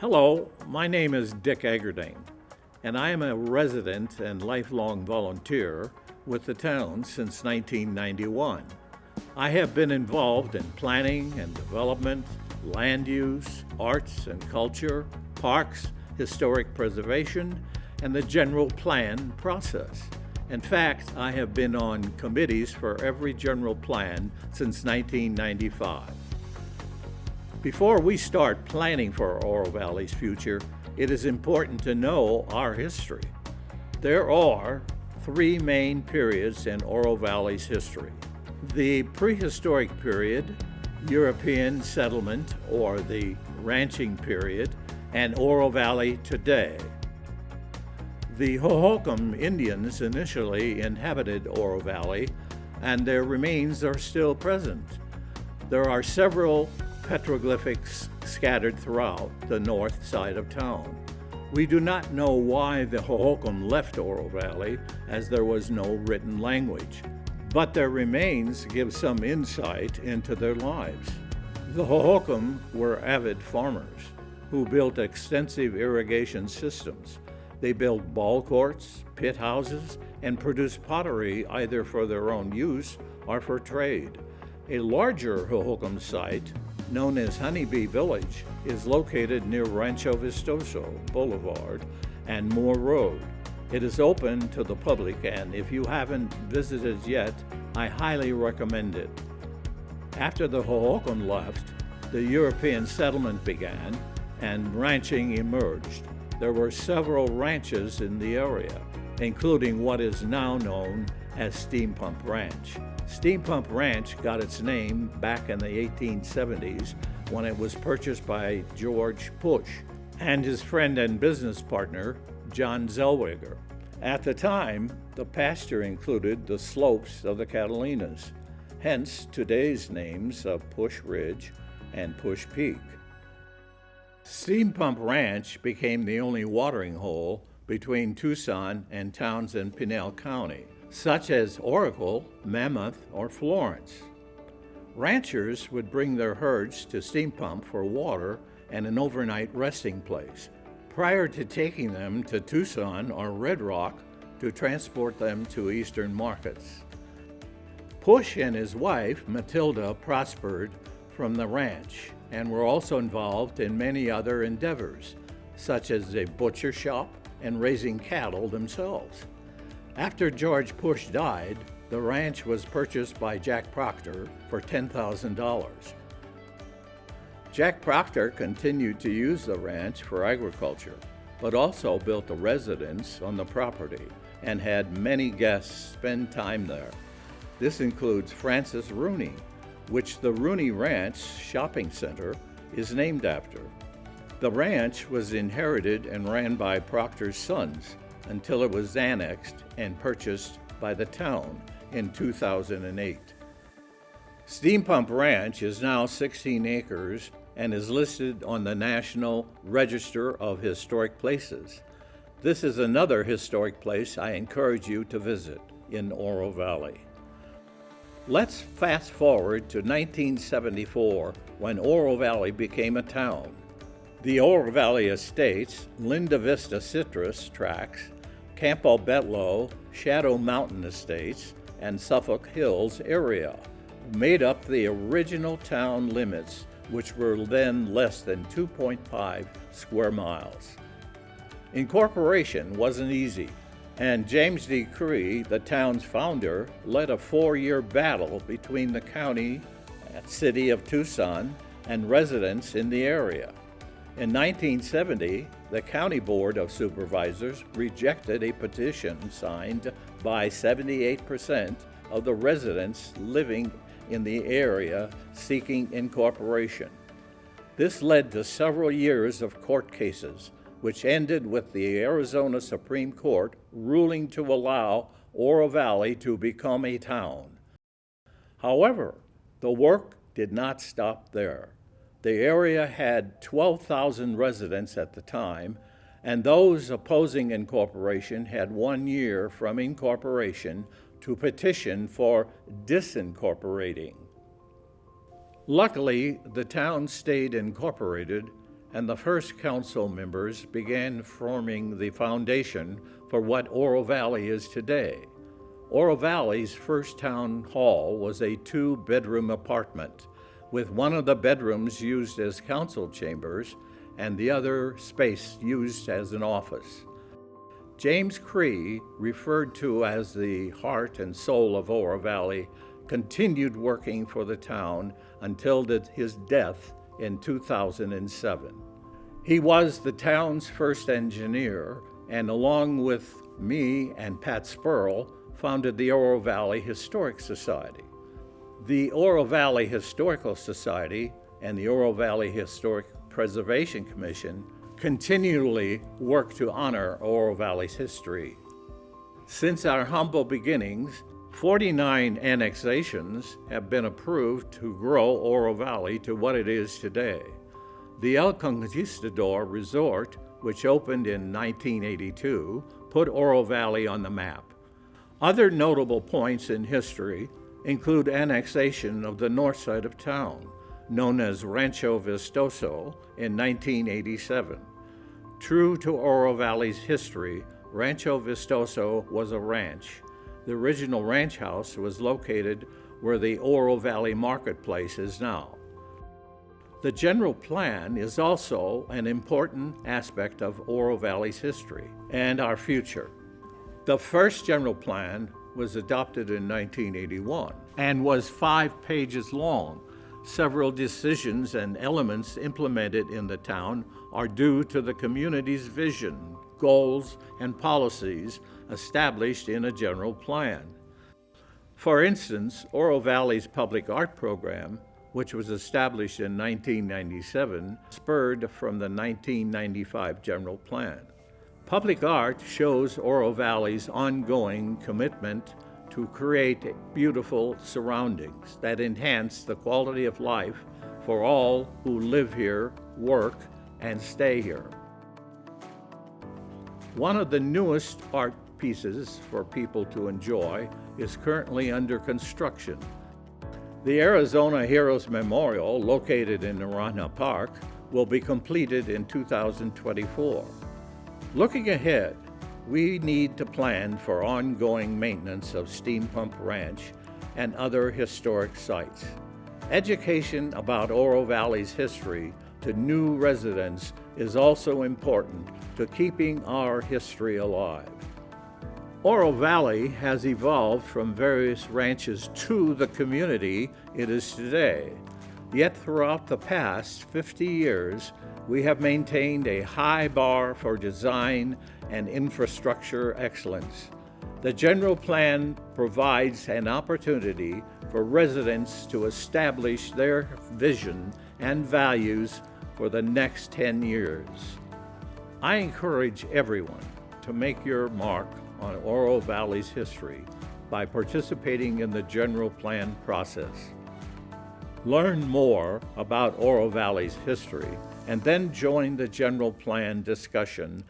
Hello, my name is Dick Eggerding, and I am a resident and lifelong volunteer with the town since 1991. I have been involved in planning and development, land use, arts and culture, parks, historic preservation, and the general plan process. In fact, I have been on committees for every general plan since 1995. Before we start planning for Oro Valley's future, it is important to know our history. There are three main periods in Oro Valley's history: the prehistoric period, European settlement or the ranching period, and Oro Valley today. The Hohokam Indians initially inhabited Oro Valley, and their remains are still present. There are several petroglyphics scattered throughout the north side of town. We do not know why the Hohokam left Oro Valley, as there was no written language, but their remains give some insight into their lives. The Hohokam were avid farmers who built extensive irrigation systems. They built ball courts, pit houses, and produced pottery either for their own use or for trade. A larger Hohokam site, known as Honeybee Village, is located near Rancho Vistoso Boulevard and Moore Road. It is open to the public, and if you haven't visited yet, I highly recommend it. After the Hohokam left, the European settlement began and ranching emerged. There were several ranches in the area, including what is now known as Steam Pump Ranch. Steam Pump Ranch got its name back in the 1870s when it was purchased by George Push and his friend and business partner, John Zellweger. At the time, the pasture included the slopes of the Catalinas, hence today's names of Push Ridge and Push Peak. Steam Pump Ranch became the only watering hole between Tucson and towns in Pinal County, such as Oracle, Mammoth, or Florence. Ranchers would bring their herds to Steam Pump for water and an overnight resting place, prior to taking them to Tucson or Red Rock to transport them to eastern markets. Push and his wife, Matilda, prospered from the ranch and were also involved in many other endeavors, such as a butcher shop and raising cattle themselves. After George Push died, the ranch was purchased by Jack Proctor for $10,000. Jack Proctor continued to use the ranch for agriculture, but also built a residence on the property and had many guests spend time there. This includes Francis Rooney, which the Rooney Ranch Shopping Center is named after. The ranch was inherited and ran by Proctor's sons until it was annexed and purchased by the town in 2008. Steam Pump Ranch is now 16 acres and is listed on the National Register of Historic Places. This is another historic place I encourage you to visit in Oro Valley. Let's fast forward to 1974, when Oro Valley became a town. The Oro Valley Estates, Linda Vista Citrus Tracts, Campo Betlo, Shadow Mountain Estates, and Suffolk Hills area made up the original town limits, which were then less than 2.5 square miles. Incorporation wasn't easy, and James D. Cree, the town's founder, led a 4-year battle between the county and city of Tucson and residents in the area. In 1970, the County Board of Supervisors rejected a petition signed by 78% of the residents living in the area seeking incorporation. This led to several years of court cases, which ended with the Arizona Supreme Court ruling to allow Oro Valley to become a town. However, the work did not stop there. The area had 12,000 residents at the time, and those opposing incorporation had 1 year from incorporation to petition for disincorporating. Luckily, the town stayed incorporated and the first council members began forming the foundation for what Oro Valley is today. Oro Valley's first town hall was a 2-bedroom apartment, with one of the bedrooms used as council chambers and the other space used as an office. James Cree, referred to as the heart and soul of Oro Valley, continued working for the town until his death in 2007. He was the town's first engineer, and along with me and Pat Spurl, founded the Oro Valley Historic Society. The Oro Valley Historical Society and the Oro Valley Historic Preservation Commission continually work to honor Oro Valley's history. Since our humble beginnings, 49 annexations have been approved to grow Oro Valley to what it is today. The El Conquistador Resort, which opened in 1982, put Oro Valley on the map. Other notable points in history include annexation of the north side of town, known as Rancho Vistoso, in 1987. True to Oro Valley's history, Rancho Vistoso was a ranch. The original ranch house was located where the Oro Valley Marketplace is now. The general plan is also an important aspect of Oro Valley's history and our future. The first general plan was adopted in 1981 and was 5 pages long. Several decisions and elements implemented in the town are due to the community's vision, goals, and policies established in a general plan. For instance, Oro Valley's public art program, which was established in 1997, spurred from the 1995 general plan. Public art shows Oro Valley's ongoing commitment to create beautiful surroundings that enhance the quality of life for all who live here, work, and stay here. One of the newest art pieces for people to enjoy is currently under construction. The Arizona Heroes Memorial, located in Naranja Park, will be completed in 2024. Looking ahead, we need to plan for ongoing maintenance of Steam Pump Ranch and other historic sites. Education about Oro Valley's history to new residents is also important to keeping our history alive. Oro Valley has evolved from various ranches to the community it is today. Yet throughout the past 50 years, we have maintained a high bar for design and infrastructure excellence. The general plan provides an opportunity for residents to establish their vision and values for the next 10 years. I encourage everyone to make your mark on Oro Valley's history by participating in the general plan process. Learn more about Oro Valley's history and then join the general plan discussion